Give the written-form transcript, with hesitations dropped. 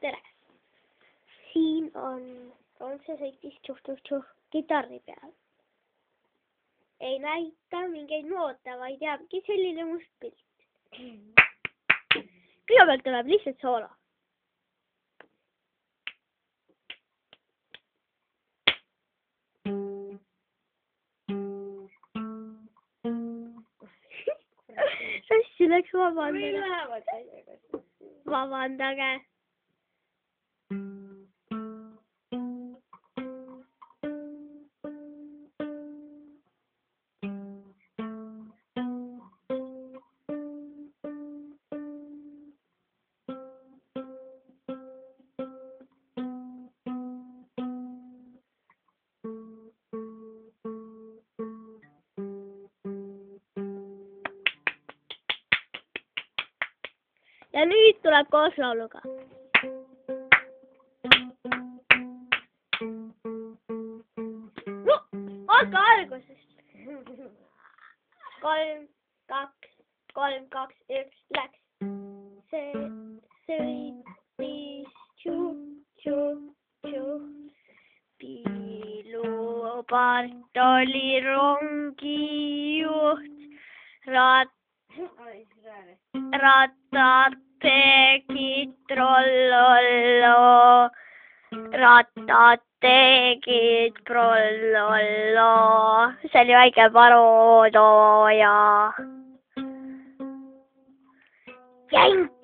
tere! Siin on see sõitis kitarri peal. Ei näita mingeid noote, vaid jääbki selline must pilt. Kõigepealt tuleb lihtsalt soolo. Sassi läks vabandage. Ja nüüd tuleb koos lauluga. No, hakka algusest. 3, 2, 1, läks. See sõitis tšuh. Piilupart oli rongijuht. Rattad tegid trollollo. See oli väike paroodia. Jänk!